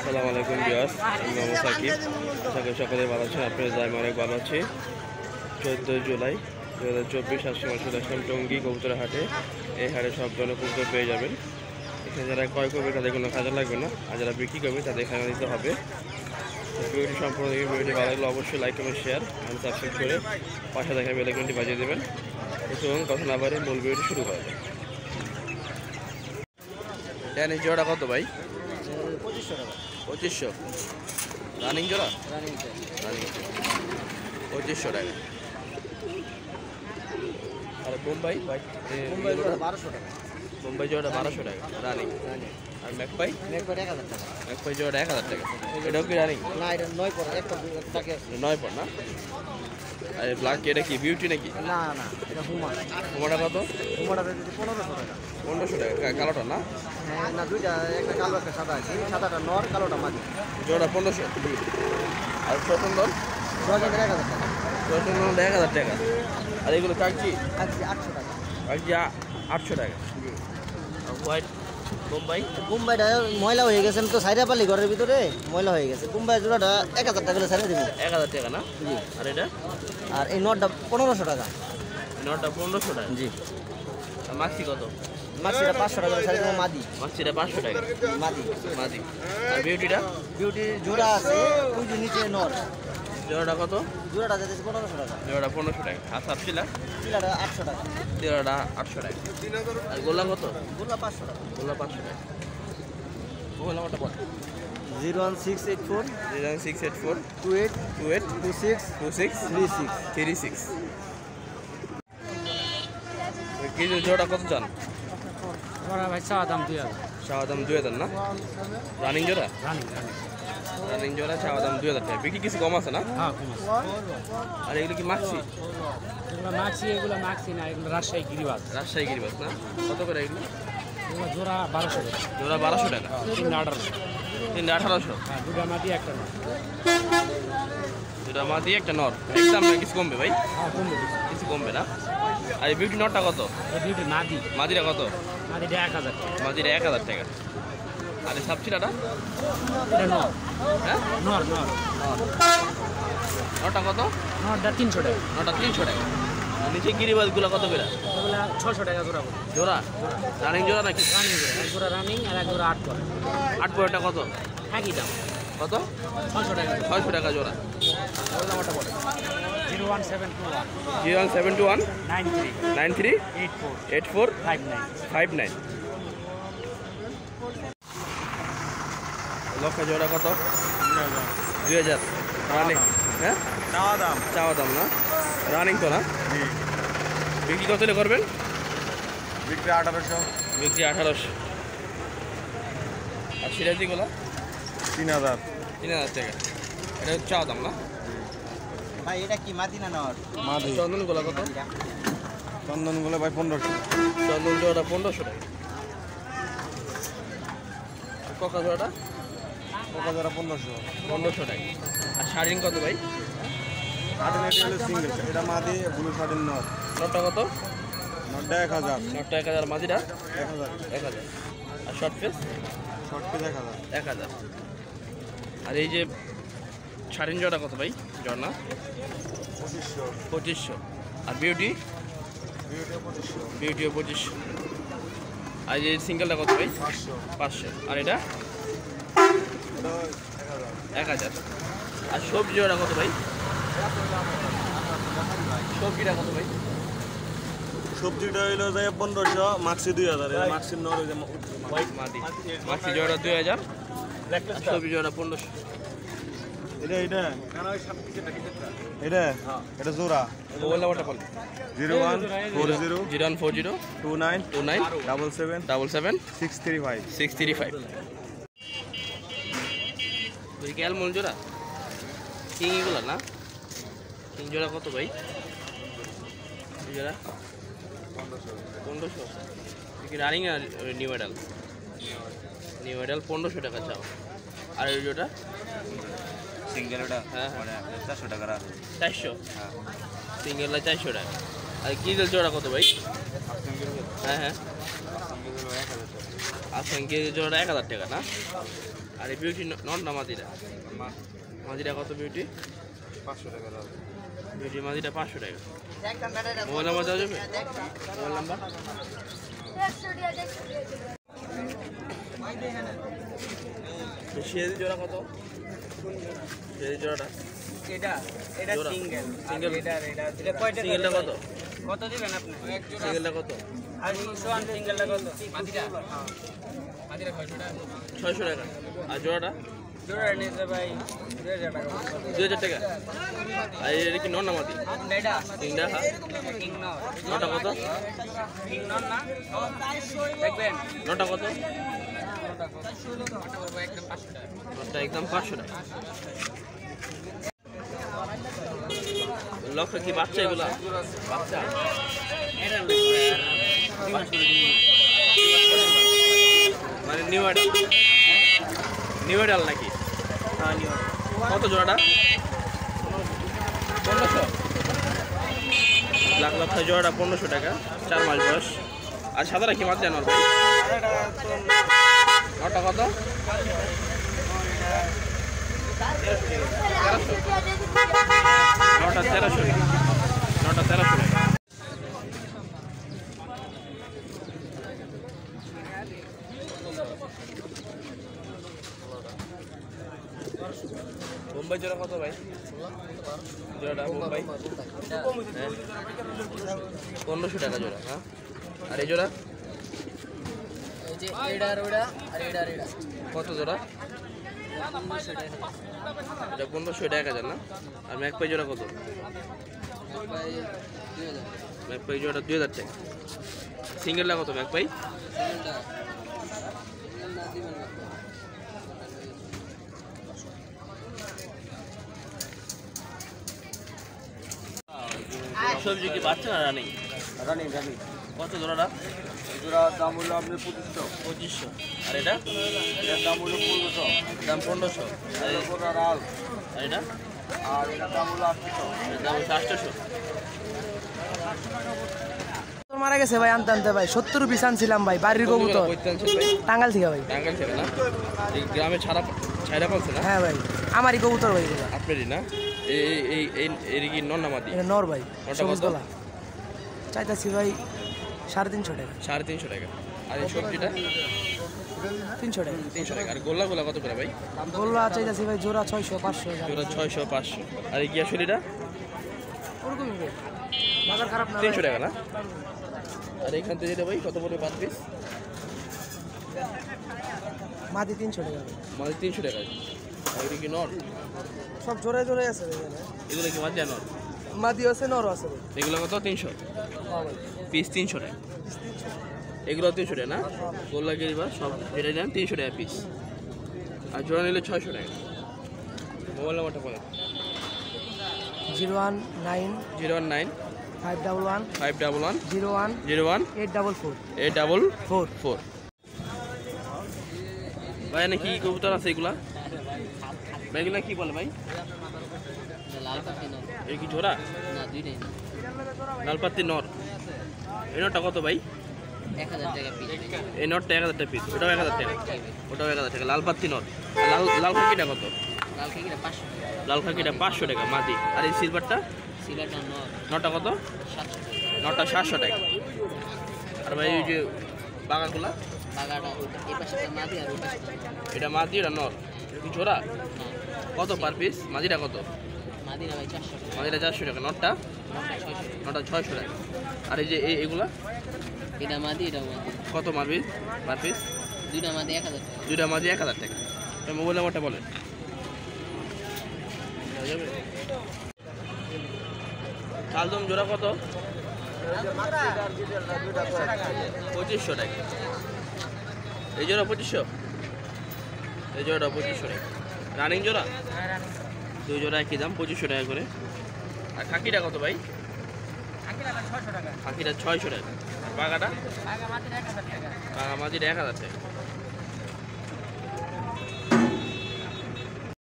আসসালামু আলাইকুম ভিউয়ার্স, আমি মোহাম্মদ সাকিব। আশা করি সকলে ভালো আছেন। আপনাদের আমি অনেক ভালো আছি। 14 জুলাই 2024 আজকে চলে আসলাম টঙ্গী কবুতরের হাটে। এই হাটে সব ধরনের কবুতর পেয়ে যাবেন। এখানে যারা ক্রয় করবে তাদের কোনো খাজা লাগবে না, আর যারা বিক্রি করবে তাদের খাজা দিতে হবে। ভিডিওটি সম্পূর্ণ দেখে ভিডিওটি ভালো লাগলে অবশ্যই লাইক কমেন্ট শেয়ার এবং সাবস্ক্রাইব করে পাশে দেখা বেল আইকনটি বাজিয়ে দেবেন। এবং কথা না বাড়িয়ে মূল ভিডিওটি শুরু করা যায়। ড্যানিশ জোড়া কত ভাই? 2500 টাকা। 2500 রানিং জোড়া? রানিং 2500 টাকা। আর বোম্বাই ভাই? মুম্বাই জোড়া 1200 টাকা। বোম্বাই জোড়া 1200 টাকা রানিং। আর ম্যাকপাই? ম্যাকপাই 1000 টাকা। ম্যাকপাই জোড়া 1000 টাকা। এটাও কি রানিং? না, এটা 9 পর একটা টাকা আছে। 9 পর না? আর ব্ল্যাক এটা কি বিউটি নাকি? না না, এটা হুমা। হুমাটা কত? হুমাটা যদি 1500 টাকা। 1500 টাকা। কালোটা না? হ্যাঁ, না দুইটা, একটা কালো একটা সাদা আছে। সাদাটা নর, কালোটা মাদি। জোড়া 1500। আর স্বতন্ত্র? ডজনের 1000 টাকা। স্বতন্ত্র 1000 টাকা। আর এগুলো কাগজি? কাগজি 800 টাকা। কাগজি 800 টাকা। জি। আর হোয়াইট বোম্বাই? মুম্বাইটা ময়লা হয়ে গেছে তো, সাইডে পালি ঘরের ভিতরে ময়লা হয়ে গেছে। মুম্বাই জোড়াটা 1000 টাকা করে সাইডে দিব। 1000 টাকা না? জি। আর এটা? আর এই নটটা 1500 টাকা। নটা 1500 টাকা। জি। আর মাক্সি কত? মাছিটা 500 টাকা করে সাইডে দিব। মাদি। মাক্সিটা 500 টাকা। মাদি। মাদি। আর বিউটিটা? বিউটি জোড়া আছে, ওই যে নিচে নর। জোড়াটা কত? জোড়াটা যেতে 1500 টাকা। জোড়াটা 1500 টাকা। আর সাপশিলা? চিলাটা 800 টাকা। জোড়াটা 800 টাকা। আর গোলা কত? গোলা 500 টাকা। গোলা 500 টাকা। মোবাইল নাম্বারটা বল। 01684 0684 28 28 26 26 36। 36। কেজি জোড়া কত চান? ওরা ভাই চাওয়া দাম 2000। চাওয়া দাম 2000 না? রানিং জোড়া? রানিং রানিং জোড়া চাওয়া দাম 2000 টাকা। বিক্রি কিছু কম আছে না? হ্যাঁ, কম আছে। আর এগুলো কি মাক্সি? এগুলো মাছি না, এগুলো রাজশাহী গিরিবাজ। রাজশাহী গিরিবাস না? কত করে এগুলো? এগুলো জোড়া 1200 টাকা। জোড়া 1200 টাকা। 1800। 1800। হ্যাঁ, দুটা মাটি একটা না। দুটা মা দিয়ে একটা নর। একদম না কিছু কমবে ভাই? হ্যাঁ, কমবে কিছু কমবে না? আর এই বিউটি নটটা কত? এই দুইটা মাদি। মাদিরা কত? মাদিটা 1000 টাকা। মাদিরা 1000 টাকা। আর এই সাপচিলাটা? এটা নর। হ্যাঁ, নর নর। নটা কত? নরটা 300 টাকা। নটা 300 টাকা। আর নিচে গিরিবাজগুলো কত করে? এগুলো 600 টাকা জোড়া পড়ে। জোড়া? রানিং জোড়া নাকি? রানিং জোড়া, এক জোড়া রানিং আর এক জোড়া 8 পড়ে। 8 পরেরটা কত? একই দাম, কত? 600 টাকা। 600 টাকা জোড়া। মোবাইল নাম্বারটা বলে। 01721 01721 93 93 84 84 59। 59। লক্ষ জোড়া কত? 2000 রানিং। হ্যাঁ, চাওয়া দাম না? রানিং তো না? বিক্রি কত হলে করবেন? বিক্রি 1800। বিক্রি 1800। আর সিরাজিগুলো? 3000। 3000 টাকা। এটা হচ্ছে চাওয়া দাম না? ভাই এটা কি মাদি না নর? মাদি। চন্দনগুলো কত? চন্দনগুলো ভাই 1500। চন্দন জোড়াটা 1500 টাকা। আর ককা জোড়াটা? ওটা যারা 1500। 1500 টাকা। আর শাড়িং কত ভাই? শার্টিন এটি হলো সিঙ্গেল, এটা মাদি, ব্লু শার্টিন নট। নটটা কত? নটটা 1000। নটটা 1000। মাদিটা? 1000। 1000। আর শর্ট ফেস? Short piece 1000। 1000। আর এই যে শাড়িন জোড়া কত ভাই? জড়না? 2500। 2500। আর বিউটি? বিউটিও 2500। বিউটিও 2500। আর এই সিঙ্গেলটা কত ভাই? 500। 500। আর এটা? এটা 1000। 1000। আর সবজি জোড়া কত ভাই? সবজিটা কত ভাই? সবজিটা হইলো যে 1500, মাক্সি 2000। মাক্সির নর ওই যে মাদি। মাছি জোড়া 2000। আর সবজি জোড়া 1500। এটা এটা জোড়া। মোবাইল নাম্বারটা বল। 0140 0140 29 29 77 77 635। 635। ওই ক্যাল মূল জোড়া কিং এগুলো না? কিং জোড়া কত ভাই? এই জোড়া 1500। কি রানিং আর নিউ মডেল? নিউ মডেল 1500 টাকা চাও। আর ওই জোড়া সিঙ্গেলটা হ্যাঁ মানে 400 টাকা রাখ। 400। হ্যাঁ, সিঙ্গেলটা 400 টাকা। আর কিজেল জোড়া কত ভাই? হ্যাঁ হ্যাঁ, সিঙ্গেল 1000 টাকা। আর সিঙ্গেল জোড়া 1000 টাকা না? আর এই বিউটি নন না মাদিরা? মাদিরা কত বিউটি? 500 টাকা দাম। বিউটি মাদিরা 500 টাকা। মোবাইল নাম্বার দেওয়া যাবে? মোবাইল নাম্বার সিরাজি জোড়া কত? সিরাজি জোড়াটা এটা জোড়া। সিঙ্গেল সিঙ্গেল এটা কয়টা সিঙ্গেলটা কত? কত দিবেন আপনি সিঙ্গেলটা কত? আর সিঙ্গেলটা কত মাদিরা 600 টাকা। আর জোড়াটা জোড়া নিতে ভাই 2000 টাকা 2000 টাকা। আর এটা কি নন না মাদি? এটা তিনটা হ্যাঁ। কিং নাও নটা কত? কিং নন না দেখবেন নটা কত? একদম 500 টাকা নটা একদম 500 টাকা। লক্ষ্য কি বাচ্চা এগুলা? বাচ্চা মানে নিউ অ্যাডাল নাকি? কত জোড়াটা? 1500। লাখ লক্ষ জোড়াটা 1500 টাকা, 4 মাস বয়স। আর সাদারা কি মাছ দেন ভাই? নটা কত? 1300। নটা 1300 টাকা। নটা 1300 টাকা। বোম্বাই জোড়া কত ভাই? জোড়াটা বোম্বাই 1500 টাকা জোড়া। হ্যাঁ। আর এই জোড়া কত জোড়া? এটা 1500 টাকা জান না? আর ম্যাকপাই জোড়া কত? ম্যাকপাই জোড়াটা 2000 টাকা। সিঙ্গেলটা কত ম্যাকপাই? সবজি কি বাচ্চা না রানিং? Running running. কত জোড়াটা? জোড়ার দাম হলো আপনার 2500। আর এটা? এটার দাম হলো 1500। দাম 1500। আর রাল। এটা? আর এটার দাম হলো 800। এর দাম হচ্ছে 800। মারা গেছে ভাই আনতে আনতে ভাই 70 পিস আনছিলাম ভাই বাড়ির কবুতর টাঙ্গাল থেকে ভাই টাঙ্গাইল থেকে না? এই গ্রামে ছাইরা পালছে না? হ্যাঁ ভাই আমারই কবুতর ভাই এগুলো। আপনারই না? এই কি নন নামাদি? এটা নর ভাই নরটা সবুজ কত? গলা চাইতাছি ভাই 350 টাকা 350 টাকা। আর এই সবজিটা 300 টাকা 300 টাকা। আর গোল্লা কত করে ভাই? বললো চাইতাছি ভাই জোড়া 600 500 জোড়া 600 500। আর এই গিয়াশলিটা ওরকমই ভাই বাজার খারাপ না 300 টাকা না? আর এইখান থেকে যেটা ভাই কত পড়বে পার পিস? মাদি 300 টাকা ভাই। মাঝে 300 টাকা। আর এগুলো কি নর? সব জোড়ায় জোড়ায় আছে ভাই এখানে। এগুলো কি মাঝে নর? মাদি আছে নর আছে ভাই এগুলো কত? 300 হ্যাঁ ভাই পিস 300 টাকা। এগুলো 300 টাকা না? গোল্লা গিরিবা সব যেটা নেন 300 টাকা পিস। আর জোড়া নিলে 600 টাকা। মোবাইল নাম্বারটা বলেন। 019 019 511 511 01 01 844 844। ভাই এনে কি কবুতর আছে এগুলা? ভাই এগুলা কি বলে ভাই? এই কি জোড়া? লালপাতি নর। এই নরটা কত ভাই? 1000 টাকা পিস এই নরটা 1000 টাকা পিস। ওটাও 1000 টাকা। ওটাও 1000 টাকা। লালপাতি নর। আর লাল খাকিটা কত? লাল কেকিটা 500 লাল খাকিটা 500 টাকা মাদি। আর এই সিলভারটা? সিলাটা নর নরটা কত? 700 টাকা নরটা 700 টাকা। আর ভাই এই যে বাগাগুলা? বাগাটা এই পাশে মাদি আর ওই পাশে এটা মাদি এটা নর। এটা কি জোড়া? কত পার পিস? মাদিটা কত? মাদিরা ভাই 400 টাকা মাদিটা 400 টাকা। নরটা? নরটা 600 টাকা। আর এই যে এগুলা এটা মাদি এটা মাদি কত মারবি পার পিস? দুইটা মাদি 1000 টাকা দুইটা মাঝে 1000 টাকা। মোবাইল নাম্বারটা বলেন। কালদম জোড়া কত? 2500 টাকা। এই জোড়া 2500। এই জোড়াটা 2500 টাকা। রানিং জোড়া? দুই জোড়া একই দাম 2500 টাকা করে। আর খাকিটা কত ভাই? খাকিটা 600 টাকা। বাগাটা? বাগা মাটির 1000 টাকা।